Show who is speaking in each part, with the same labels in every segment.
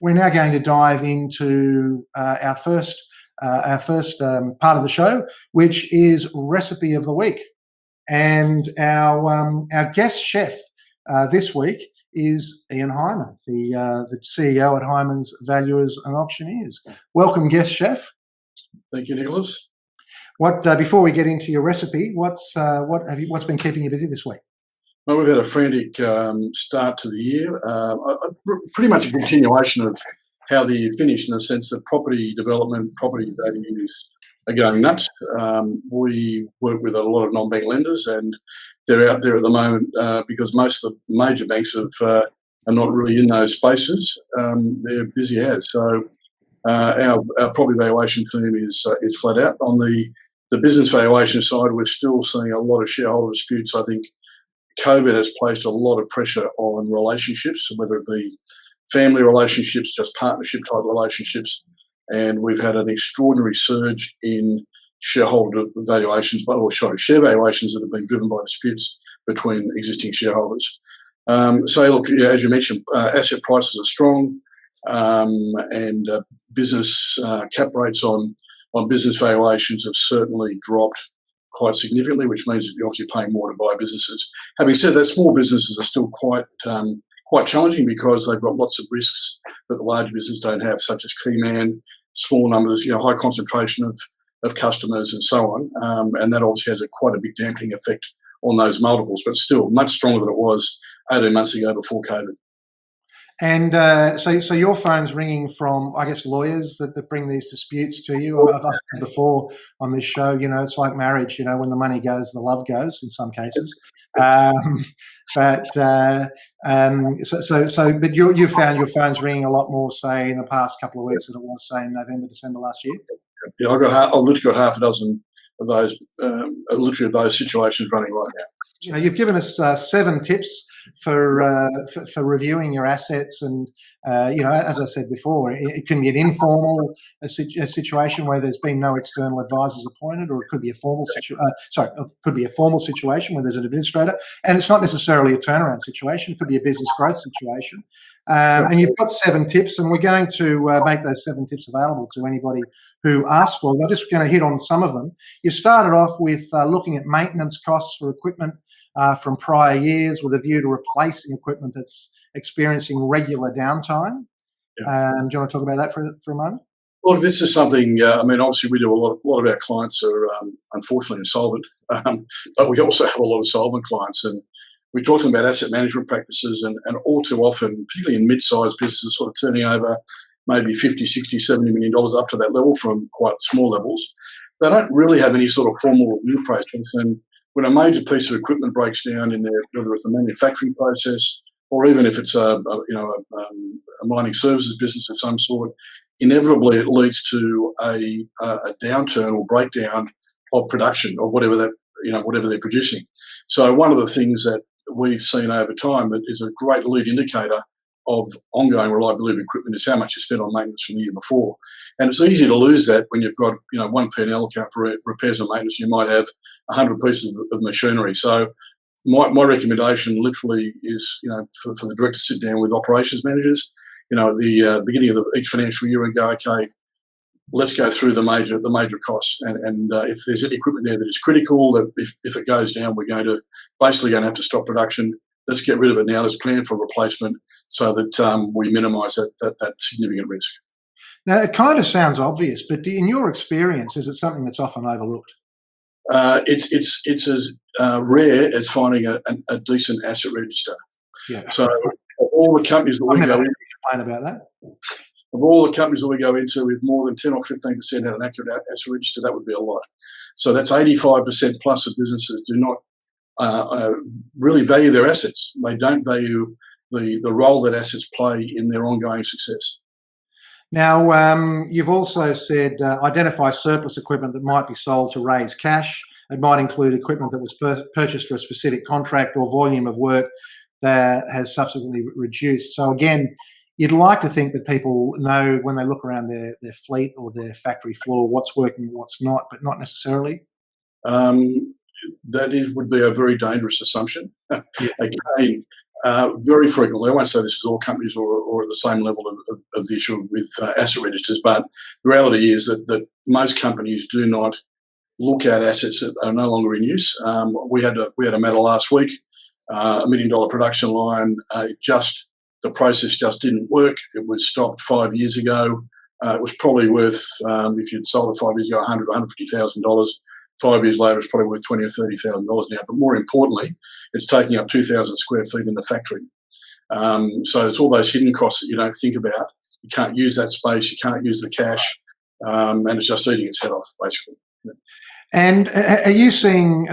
Speaker 1: We're now going to dive into our first part of the show, which is Recipe of the Week. And our guest chef this week is Ian Hyman, the CEO at Hyman's Valuers and Auctioneers. Welcome, guest chef.
Speaker 2: Thank you, Nicholas.
Speaker 1: Before we get into your recipe, what's been keeping you busy this week?
Speaker 2: Well, we've had a frantic start to the year. Pretty much a continuation of how the year finished, in the sense that property development, property values are going nuts. We work with a lot of non-bank lenders, and they're out there at the moment because most of the major banks are not really in those spaces. They're busy as. So our property valuation team is flat out. On the business valuation side, we're still seeing a lot of shareholder disputes. I think COVID has placed a lot of pressure on relationships, whether it be family relationships, just partnership type relationships. And we've had an extraordinary surge in share valuations that have been driven by disputes between existing shareholders. So look, as you mentioned, asset prices are strong, and business cap rates on business valuations have certainly dropped quite significantly, which means that you're obviously paying more to buy businesses. Having said that, small businesses are still quite challenging because they've got lots of risks that the large businesses don't have, such as key man, small numbers, high concentration of customers and so on. And that obviously has quite a big dampening effect on those multiples, but still much stronger than it was 18 months ago before COVID.
Speaker 1: And so your phone's ringing from, I guess, lawyers that bring these disputes to you. I've said before on this show, it's like marriage. When the money goes, the love goes in some cases. But you found your phone's ringing a lot more, say, in the past couple of weeks than it was, say, in November, December last year.
Speaker 2: Yeah, I've literally got half a dozen of those, of those situations running right now.
Speaker 1: You've given us 7 tips for reviewing your assets, and as I said before, it can be an informal situation where there's been no external advisors appointed, or it could be a formal situation where there's an administrator, and it's not necessarily a turnaround situation. It could be a business growth situation. And you've got 7 tips, and we're going to make those 7 tips available to anybody who asks for them. I'm just going to hit on some of them. You started off with looking at maintenance costs for equipment from prior years with a view to replacing equipment that's experiencing regular downtime. Yeah. Do you want to talk about that for a moment?
Speaker 2: Well, this is something, obviously we do a lot of our clients are unfortunately insolvent, but we also have a lot of solvent clients, and we talk to them about asset management practices, and all too often, particularly in mid-sized businesses sort of turning over maybe 50, 60, $70 million up to that level from quite small levels, they don't really have any sort of formal review process. And when a major piece of equipment breaks down in there, whether it's a manufacturing process or even if it's a mining services business of some sort, inevitably it leads to a downturn or breakdown of production or whatever they're producing. So one of the things that we've seen over time that is a great lead indicator of ongoing reliability of equipment is how much you spent on maintenance from the year before. And it's easy to lose that when you've got one P&L account for repairs and maintenance. You might have 100 pieces of machinery. So my recommendation literally is for the director to sit down with operations managers at the beginning of each financial year and go, okay, let's go through the major costs, and if there's any equipment there that is critical, that if it goes down, we're going to have to stop production. Let's get rid of it now. Let's plan for replacement so that we minimise that significant risk.
Speaker 1: Now, it kind of sounds obvious, but in your experience, is it something that's often overlooked?
Speaker 2: It's as rare as finding a decent asset register.
Speaker 1: Yeah.
Speaker 2: So all the companies that we go in,
Speaker 1: complain about that.
Speaker 2: Of all the companies that we go into with more than 10 or 15% had an accurate asset register, that would be a lot. So that's 85% plus of businesses do not really value their assets. They don't value the role that assets play in their ongoing success.
Speaker 1: Now, you've also said identify surplus equipment that might be sold to raise cash. It might include equipment that was purchased for a specific contract or volume of work that has subsequently reduced. So again, you'd like to think that people know when they look around their fleet or their factory floor what's working and what's not, but not necessarily.
Speaker 2: Would be a very dangerous assumption.
Speaker 1: Yeah.
Speaker 2: Again, Very frequently. I won't say this is all companies or at the same level of the issue with asset registers, but the reality is that most companies do not look at assets that are no longer in use. We had a matter last week, $1 million production line. The process just didn't work. It was stopped 5 years ago. It was probably worth, if you'd sold it 5 years ago, $100,000 or $150,000. 5 years later, it's probably worth $20,000 or $30,000 now. But more importantly, it's taking up 2,000 square feet in the factory. So it's all those hidden costs that you don't think about. You can't use that space. You can't use the cash, and it's just eating its head off, basically.
Speaker 1: And are you seeing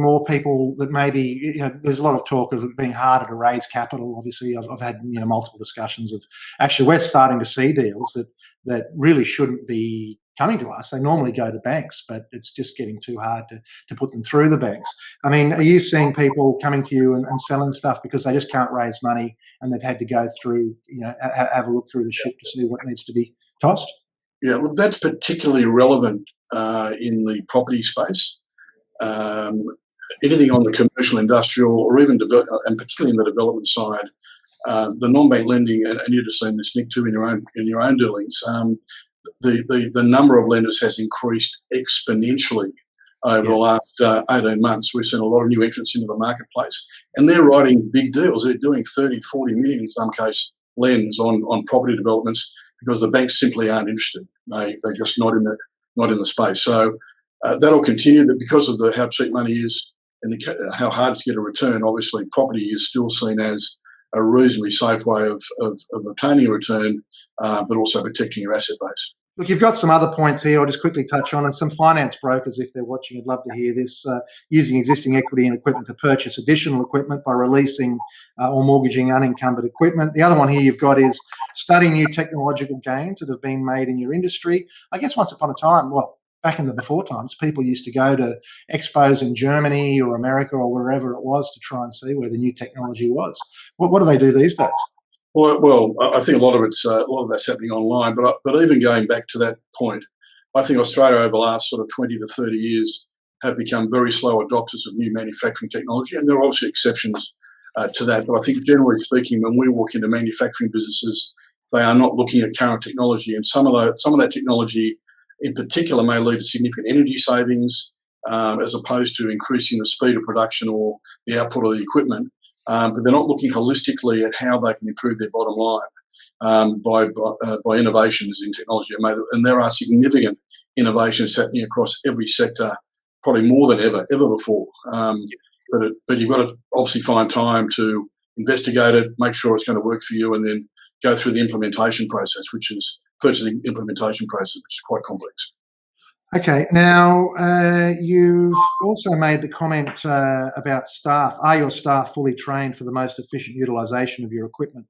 Speaker 1: more people that maybe, there's a lot of talk of it being harder to raise capital. Obviously, I've had multiple discussions of actually we're starting to see deals that really shouldn't be coming to us. They normally go to banks, but it's just getting too hard to put them through the banks. I mean, are you seeing people coming to you and selling stuff because they just can't raise money and they've had to go through, have a look through the ship to see what needs to be tossed?
Speaker 2: Yeah, well, that's particularly relevant in the property space. Anything on the commercial, industrial, or even and particularly in the development side, the non-bank lending, and you've just seen this, Nick, too, in your own dealings. The number of lenders has increased exponentially over the last 18 months. We've seen a lot of new entrants into the marketplace, and they're writing big deals. They're doing 30, 40 million in some case lends on property developments because the banks simply aren't interested. They're just not in the space. So that'll continue. That because of how cheap money is and how hard to get a return. Obviously, property is still seen as a reasonably safe way of obtaining a return, but also protecting your asset base.
Speaker 1: Look, you've got some other points here I'll just quickly touch on, and some finance brokers, if they're watching, I'd love to hear this, using existing equity and equipment to purchase additional equipment by releasing or mortgaging unencumbered equipment. The other one here you've got is studying new technological gains that have been made in your industry. I guess once upon a time, well, back in the before times, people used to go to expos in Germany or America or wherever it was to try and see where the new technology was. What do they do these days?
Speaker 2: Well, I think a lot of that's happening online. But even going back to that point, I think Australia over the last sort of 20 to 30 years have become very slow adopters of new manufacturing technology, and there are obviously exceptions to that. But I think generally speaking, when we walk into manufacturing businesses, they are not looking at current technology, and some of that technology in particular may lead to significant energy savings as opposed to increasing the speed of production or the output of the equipment. But they're not looking holistically at how they can improve their bottom line by innovations in technology. And there are significant innovations happening across every sector, probably more than ever before. But you've got to obviously find time to investigate it, make sure it's going to work for you, and then go through the implementation process, which is purchasing implementation process, which is quite complex.
Speaker 1: Okay, now you've also made the comment about staff. Are your staff fully trained for the most efficient utilisation of your equipment?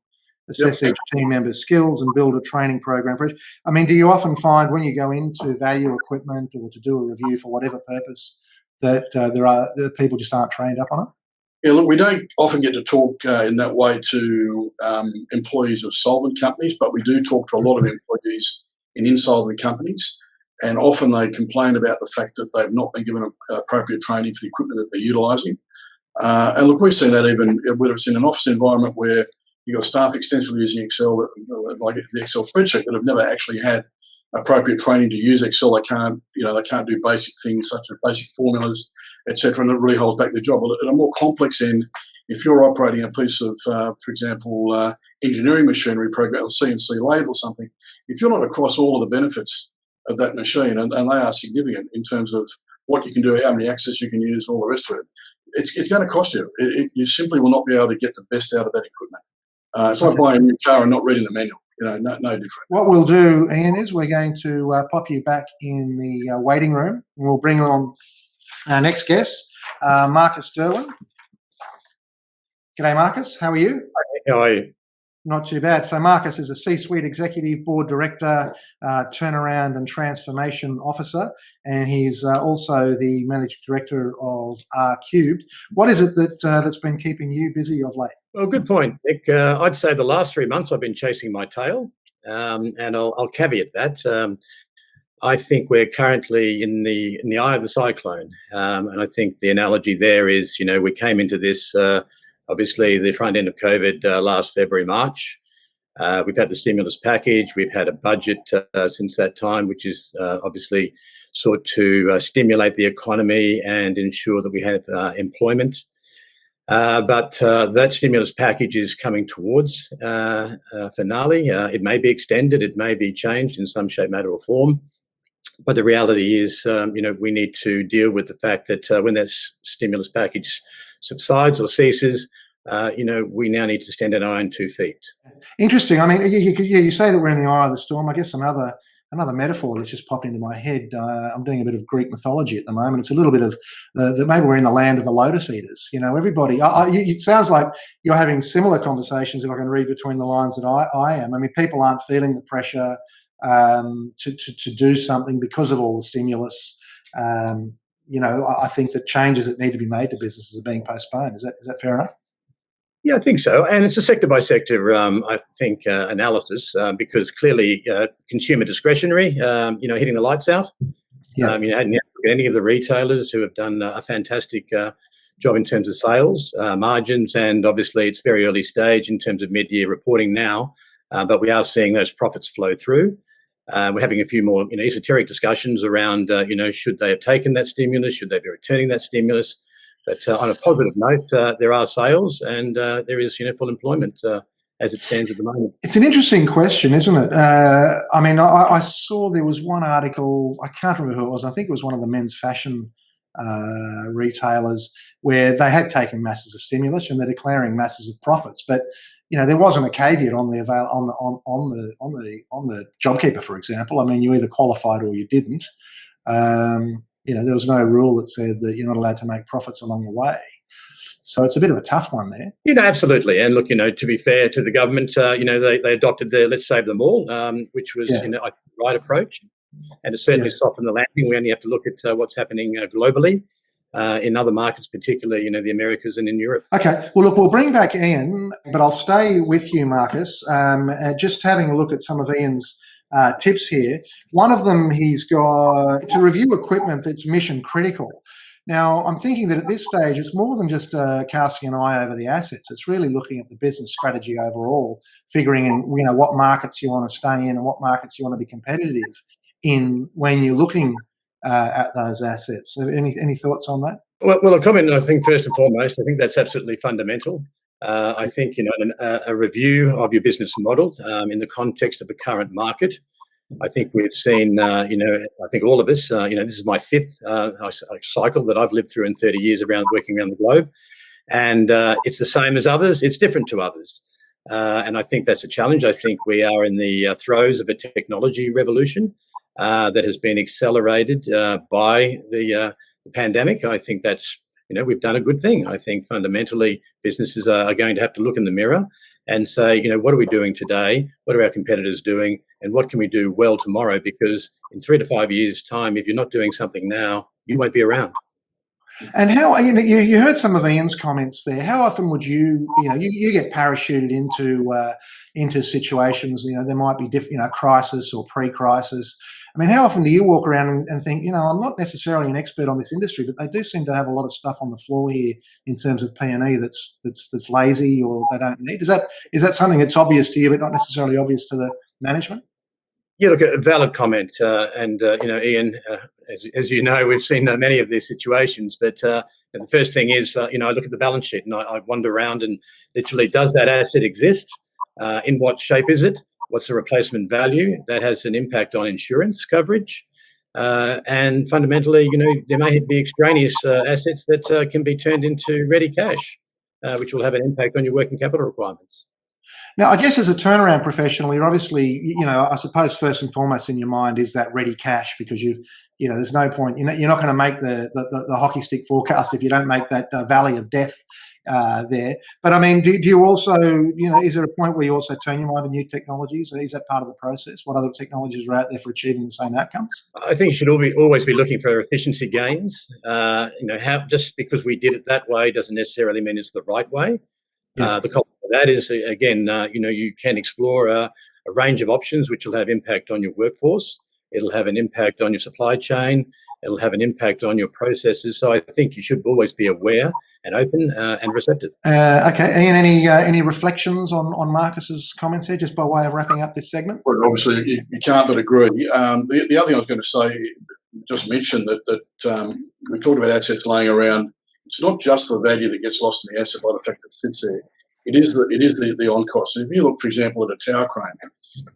Speaker 1: Assess each team member's skills and build a training program for each. I mean, do you often find when you go in to value equipment or to do a review for whatever purpose that the people just aren't trained up on it?
Speaker 2: Yeah, look, we don't often get to talk in that way to employees of solvent companies, but we do talk to a lot of employees in insolvent companies. And often they complain about the fact that they've not been given appropriate training for the equipment that they're utilising. And look, we've seen that even whether it's in an office environment where you've got staff extensively using Excel, like the Excel spreadsheet, that have never actually had appropriate training to use Excel. They can't do basic things such as basic formulas, etc. And it really holds back the job. But at a more complex end, if you're operating a piece of, for example, engineering machinery program, or CNC lathe or something, if you're not across all of the benefits of that machine, and they are significant in terms of what you can do, how many axes you can use, and all the rest of it, it's going to cost you. You simply will not be able to get the best out of that equipment. It's like buying a new car and not reading the manual. No different.
Speaker 1: What we'll do, Ian, is we're going to pop you back in the waiting room, and we'll bring on our next guest, Marcus Derwin. G'day, Marcus. How are you?
Speaker 3: How are you?
Speaker 1: Not too bad. So Marcus is a C-suite executive, board director, turnaround and transformation officer, and he's also the managing director of R-Cubed. What is it that's been keeping you busy of late?
Speaker 3: Well, good point, Nick. I'd say the last 3 months I've been chasing my tail, and I'll caveat that. I think we're currently in the eye of the cyclone, and I think the analogy there is, we came into this obviously the front end of COVID last February, March. We've had the stimulus package. We've had a budget since that time, which is obviously sought to stimulate the economy and ensure that we have employment. But that stimulus package is coming towards finale. It may be extended, it may be changed in some shape, matter, or form. But the reality is, we need to deal with the fact that when that stimulus package subsides or ceases, we now need to stand on our own 2 feet.
Speaker 1: Interesting. I mean, you say that we're in the eye of the storm. I guess another metaphor that's just popped into my head. I'm doing a bit of Greek mythology at the moment. It's a little bit of maybe we're in the land of the lotus eaters. Everybody. It sounds like you're having similar conversations, if I can read between the lines, that I am. I mean, people aren't feeling the pressure to do something because of all the stimulus. I think that changes that need to be made to businesses are being postponed. Is that fair enough?
Speaker 3: Yeah, I think so. And it's a sector by sector, I think, analysis, because clearly consumer discretionary, hitting the lights out.
Speaker 1: Yeah.
Speaker 3: Any of the retailers who have done a fantastic job in terms of sales, margins, and obviously it's very early stage in terms of mid-year reporting now, but we are seeing those profits flow through. We're having a few more esoteric discussions around, should they have taken that stimulus? Should they be returning that stimulus? But on a positive note, there are sales and there is full employment as it stands at the moment.
Speaker 1: It's an interesting question, isn't it? I saw there was one article, I can't remember who it was, I think it was one of the men's fashion retailers, where they had taken masses of stimulus and they're declaring masses of profits. But there wasn't a caveat on the JobKeeper, for example. I mean, you either qualified or you didn't. There was no rule that said that you're not allowed to make profits along the way. So it's a bit of a tough one there.
Speaker 3: Absolutely. And look, to be fair to the government, they adopted the let's save them all, which was, I think, the right approach. And it certainly softened the landing. We only have to look at what's happening globally in other markets, particularly, the Americas and in Europe.
Speaker 1: Okay. Well, look, we'll bring back Ian, but I'll stay with you, Marcus. Just having a look at some of Ian's tips here. One of them, he's got to review equipment that's mission critical. Now, I'm thinking that at this stage, it's more than just casting an eye over the assets. It's really looking at the business strategy overall, figuring in, what markets you want to stay in and what markets you want to be competitive in when you're looking at those assets. So any thoughts on that?
Speaker 3: Well, a comment, I think, first and foremost, I think that's absolutely fundamental. I think, a review of your business model in the context of the current market. I think we've seen, I think all of us, this is my 5th cycle that I've lived through in 30 years working around the globe. And it's the same as others. It's different to others. And I think that's a challenge. I think we are in the throes of a technology revolution that has been accelerated by the pandemic. I think that's, we've done a good thing. I think fundamentally businesses are going to have to look in the mirror and say, what are we doing today? What are our competitors doing? And what can we do well tomorrow? Because in 3 to 5 years' time, if you're not doing something now, you won't be around.
Speaker 1: And how, you heard some of Ian's comments there. How often would you get parachuted into situations, there might be different, crisis or pre-crisis. I mean, how often do you walk around and think, I'm not necessarily an expert on this industry, but they do seem to have a lot of stuff on the floor here in terms of P&E that's lazy or they don't need. Is that something that's obvious to you, but not necessarily obvious to the management?
Speaker 3: Yeah, look, a valid comment. And Ian, as you know, we've seen many of these situations. But the first thing is, I look at the balance sheet and I wander around and literally, does that asset exist? In what shape is it? What's the replacement value? That has an impact on insurance coverage. And fundamentally, there may be extraneous assets that can be turned into ready cash, which will have an impact on your working capital requirements.
Speaker 1: Now, I guess as a turnaround professional, you're obviously, I suppose first and foremost in your mind is that ready cash, because there's no point, you're not going to make the hockey stick forecast if you don't make that valley of death there. But I mean, do you also, is there a point where you also turn your mind to new technologies? Or is that part of the process? What other technologies are out there for achieving the same outcomes? I
Speaker 3: think you should always be looking for efficiency gains. Just because we did it that way doesn't necessarily mean it's the right way. Yeah. The concept of that is, again, you can explore a range of options which will have impact on your workforce. It'll have an impact on your supply chain. It'll have an impact on your processes. So I think you should always be aware and open and receptive.
Speaker 1: Okay, Ian, any reflections on Marcus's comments here, just by way of wrapping up this segment?
Speaker 2: Well, obviously, you can't but agree. The other thing I was going to say, just mention that we talked about assets laying around. It's not just the value that gets lost in the asset by the fact that it sits there. It is the on cost. So if you look, for example, at a tower crane,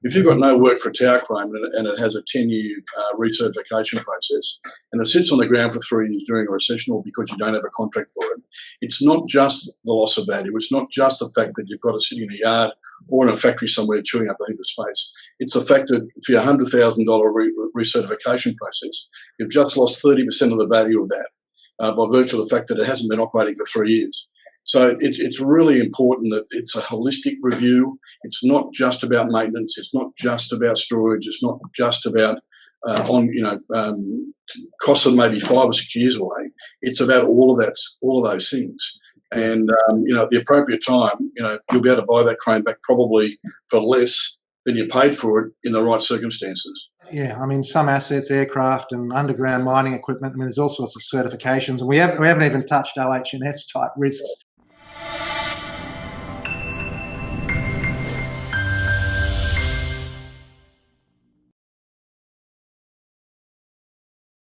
Speaker 2: if you've got no work for a tower crane and it has a 10-year recertification process and it sits on the ground for 3 years during a recession or because you don't have a contract for it, it's not just the loss of value. It's not just the fact that you've got it sitting in a yard or in a factory somewhere chewing up a heap of space. It's the fact that for your $100,000 recertification process, you've just lost 30% of the value of that by virtue of the fact that it hasn't been operating for 3 years. So it's really important that it's a holistic review. It's not just about maintenance. It's not just about storage. It's not just about costs of maybe 5 or 6 years away. It's about all of those things. And at the appropriate time, you'll be able to buy that crane back probably for less than you paid for it in the right circumstances.
Speaker 1: Yeah, I mean, some assets, aircraft and underground mining equipment, I mean, there's all sorts of certifications, and we haven't even touched OH&S type risks